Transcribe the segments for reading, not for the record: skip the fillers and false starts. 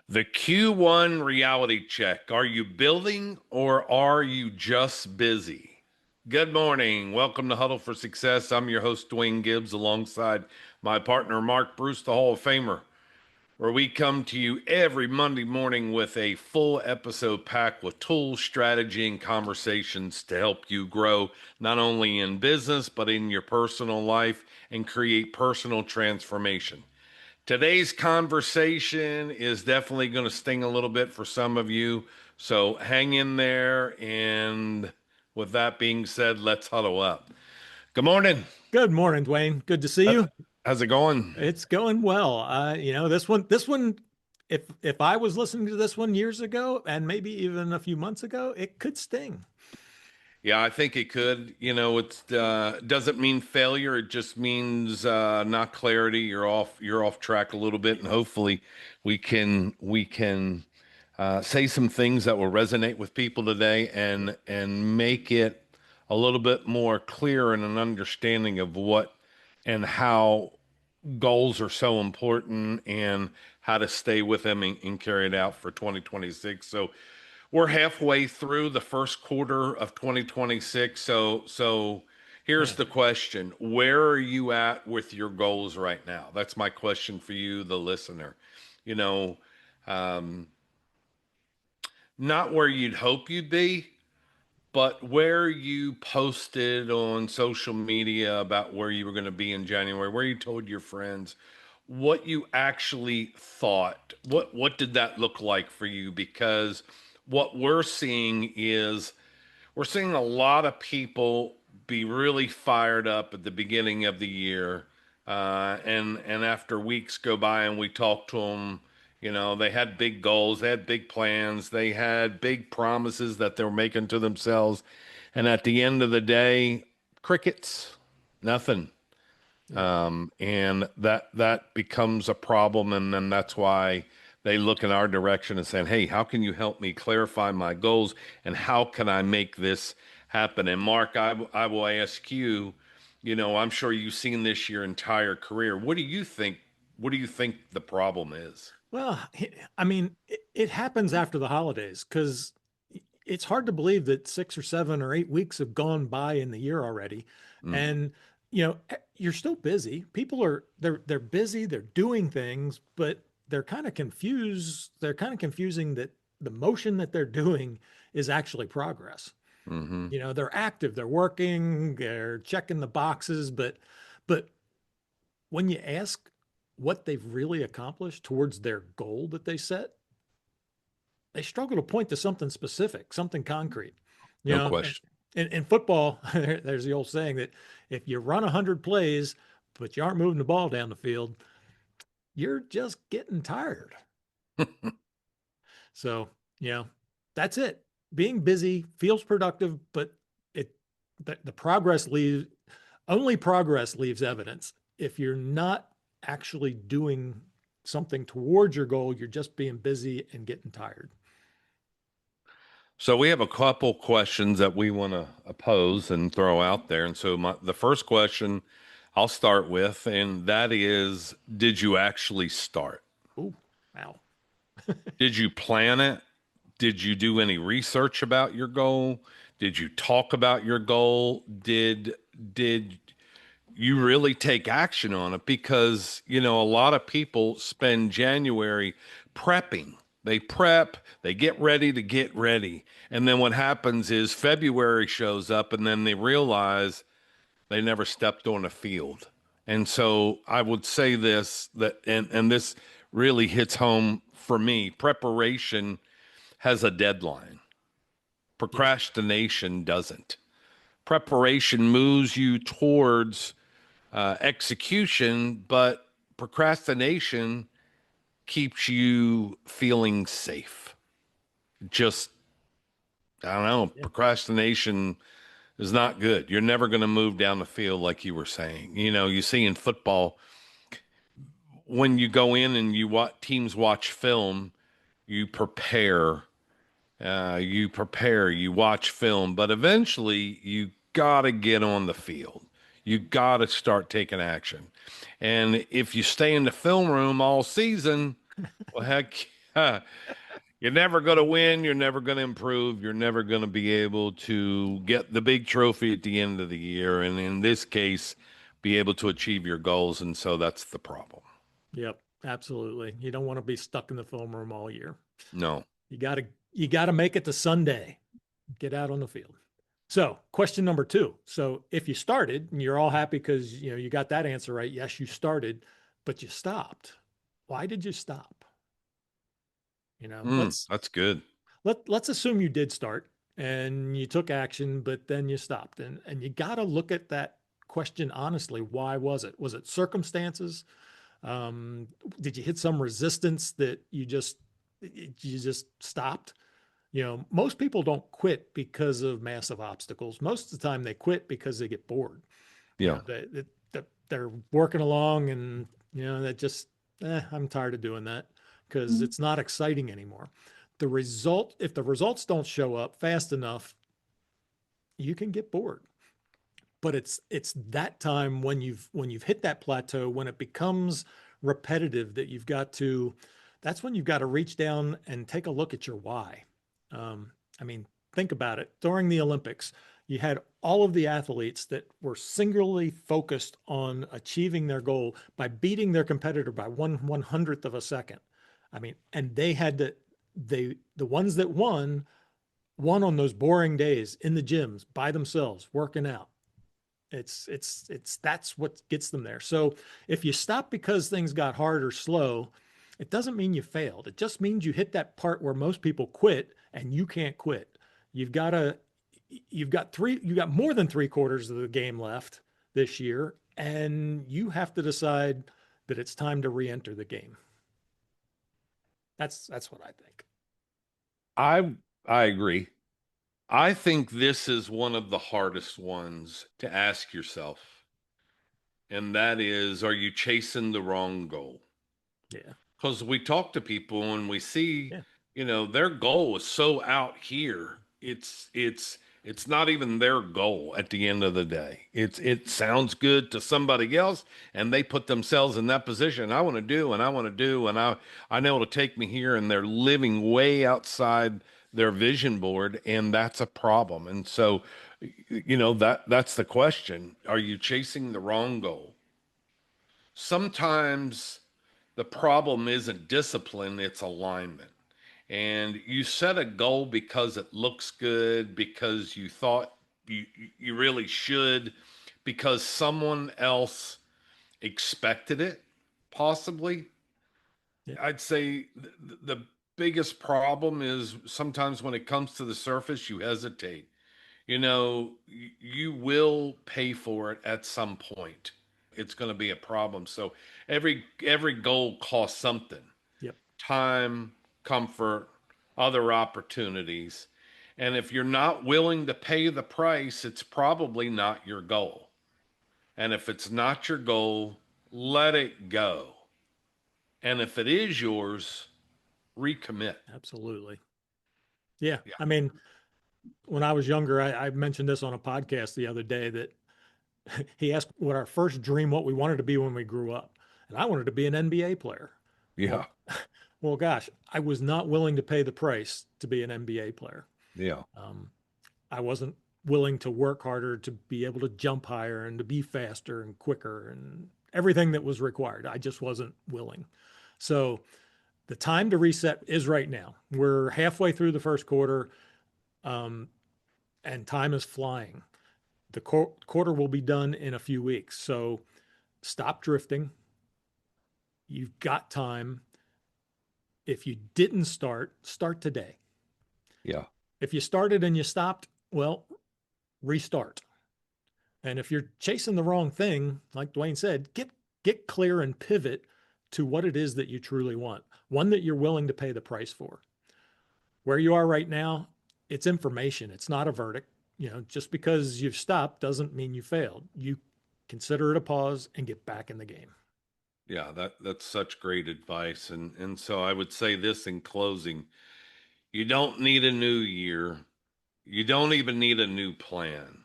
The Q1 reality check. Are you building or are you just busy? Good morning. Welcome to Huddle for Success. I'm your host, Duane Gibbs, alongside my partner, Mark Bruce, the Hall of Famer, where we come to you every Monday morning with a full episode packed with tools, strategy, and conversations to help you grow not only in business, but in your personal life and create personal transformation. Today's conversation is definitely going to sting a little bit for some of you. So hang in there. And with that being said, let's huddle up. Good morning. Good morning, Duane. Good to see Uh, you. How's it going? It's going well. This one, if I was listening to this one years ago and maybe even a few months ago, it could sting. Yeah, I think it could. It doesn't mean failure. It just means not clarity. You're off track a little bit, and hopefully we can say some things that will resonate with people today and make it a little bit more clear and an understanding of what and how goals are so important and how to stay with them and carry it out for 2026. So we're halfway through the first quarter of 2026. So here's Man, the question. Where are you at with your goals right now? That's my question for you, the listener. You know, um, Not where you'd hope you'd be, but where you posted on social media about where you were going to be in January, where you told your friends what you actually thought. What did that look like for you? Because what we're seeing is we're seeing a lot of people be really fired up at the beginning of the year, and after weeks go by and we talk to them, they had big goals, they had big plans, they had big promises that they were making to themselves, and at the end of the day, crickets, nothing. yeah. And that becomes a problem, and then that's why they look in our direction and saying, "Hey, how can you help me clarify my goals, and how can I make this happen?" And Mark, I will ask you. I'm sure you've seen this your entire career. What do you think? What do you think the problem is? Well, I mean, it happens after the holidays because it's hard to believe that 6 or 7 or 8 weeks have gone by in the year already, Mm, and you're still busy. People are they're busy. They're doing things, but they're kind of confused. They're kind of confusing that the motion that they're doing is actually progress. hmm They're active, they're working, they're checking the boxes, but when you ask what they've really accomplished towards their goal that they set, they struggle to point to something specific, something concrete. You No know, question. in football, there's the old saying that if you run 100 plays, but you aren't moving the ball down the field, you're just getting tired. So, you know, that's it. Being busy feels productive, but it the progress leaves only progress leaves evidence. If you're not actually doing something towards your goal, you're just being busy and getting tired. So we have a couple questions that we want to pose and throw out there. And so the first question I'll start with, and that is, did you actually start? Oh, wow. Did you plan it? Did you do any research about your goal? Did you talk about your goal? Did you really take action on it? Because, a lot of people spend January prepping. They prep, they get ready to get ready. And then what happens is February shows up and then they realize they never stepped on a field. And so I would say this that and this really hits home for me. Preparation has a deadline. Yeah. Procrastination doesn't. Preparation moves you towards execution, but procrastination keeps you feeling safe. Just, I don't know, Yeah. procrastination is not good. You're never going to move down the field like you were saying. You see in football, when you go in and teams watch film, you prepare, you watch film, but eventually you got to get on the field. You got to start taking action. And if you stay in the film room all season, well, heck, You're never going to win. You're never going to improve. You're never going to be able to get the big trophy at the end of the year. And in this case, be able to achieve your goals. And so that's the problem. Yep, absolutely. You don't want to be stuck in the film room all year. No. You got to you got to make it to Sunday. Get out on the field. So, question number 2. So, if you started and you're all happy because you got that answer right, yes, you started, but you stopped. Why did you stop? You know, let's That's good. let's assume you did start and you took action, but then you stopped. And you got to look at that question honestly. Why was it? Was it circumstances? Um, did you hit some resistance that you just stopped? Most people don't quit because of massive obstacles. Most of the time, they quit because they get bored. Yeah. They're working along, and that just, I'm tired of doing that because it's not exciting anymore. If the results don't show up fast enough, you can get bored. But it's that time when you've hit that plateau, when it becomes repetitive, that's when you've got to reach down and take a look at your why. I mean, think about it. During the Olympics, you had all of the athletes that were singularly focused on achieving their goal by beating their competitor by 1/100th of a second. I mean, and the ones that won on those boring days in the gyms by themselves working out. That's what gets them there. So if you stop because things got hard or slow, it doesn't mean you failed. It just means you hit that part where most people quit and you can't quit. You've got to you've got more than 3/4 of the game left this year, and you have to decide that it's time to re-enter the game. That's what I think. I I agree. I think this is one of the hardest ones to ask yourself, and that is, are you chasing the wrong goal? Yeah. Because we talk to people and we see, Yeah. their goal is so out here. It's not even their goal at the end of the day. It sounds good to somebody else, and they put themselves in that position. I want to do, and I want to do, and I know it'll take me here, and they're living way outside their vision board, and that's a problem. And so, that's the question. Are you chasing the wrong goal? Sometimes the problem isn't discipline, it's alignment. And you set a goal because it looks good, because you thought you really should, because someone else expected it, possibly. Yeah. I'd say the biggest problem is sometimes when it comes to the surface, you hesitate. You will pay for it at some point. It's going to be a problem. So every goal costs something. Yep. Time, comfort, other opportunities. And if you're not willing to pay the price, it's probably not your goal. And if it's not your goal, let it go. And if it is yours, recommit. Absolutely. Yeah. Yeah. I mean, when I was younger, I mentioned this on a podcast the other day that he asked what we wanted to be when we grew up. And I wanted to be an NBA player. Yeah. Well, well, gosh, I was not willing to pay the price to be an NBA player. Yeah. Um, I wasn't willing to work harder to be able to jump higher and to be faster and quicker and everything that was required. I just wasn't willing. So the time to reset is right now. We're halfway through the first quarter, um, and time is flying. The quarter will be done in a few weeks. So stop drifting. You've got time. If you didn't start today. Yeah. If you started and you stopped, well, restart. And if you're chasing the wrong thing, like Duane said, get clear and pivot to what it is that you truly want, one that you're willing to pay the price for. Where you are right now, it's information. It's not a verdict. Just because you've stopped doesn't mean you failed. You consider it a pause and get back in the game. Yeah, that's such great advice. And so I would say this in closing. You don't need a new year. You don't even need a new plan.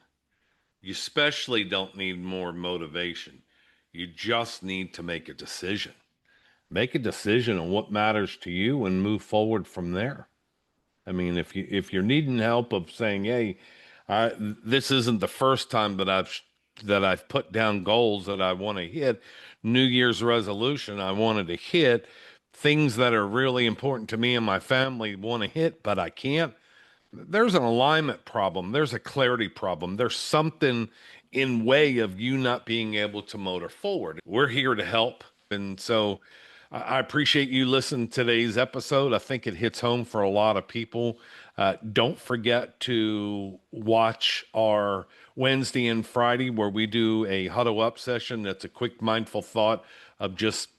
You especially don't need more motivation. You just need to make a decision. make a decision on what matters to you and move forward from there. I mean, if you're needing help of saying, "Hey, this isn't the first time that I've put down goals that I want to hit, New Year's resolution I wanted to hit, things that are really important to me and my family want to hit, but I can't." There's an alignment problem. There's a clarity problem. There's something in way of you not being able to motor forward. We're here to help. And so I appreciate you listening to today's episode. I think it hits home for a lot of people. Don't forget to watch our Wednesday and Friday where we do a huddle up session. That's a quick mindful thought of just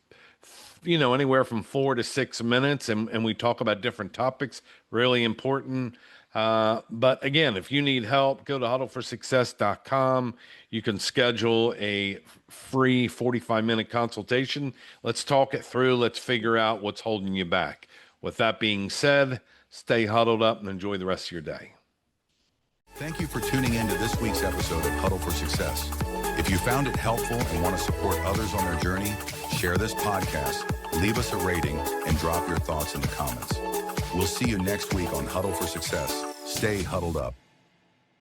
anywhere from 4 to 6 minutes, and we talk about different topics, really important. But again, if you need help, go to huddleforsuccess.com. You can schedule a free 45-minute consultation. Let's talk it through. Let's figure out what's holding you back. With that being said, stay huddled up and enjoy the rest of your day. Thank you for tuning in to this week's episode of Huddle for Success. If you found it helpful and want to support others on their journey, share this podcast, leave us a rating, and drop your thoughts in the comments. We'll see you next week on Huddle for Success. Stay huddled up.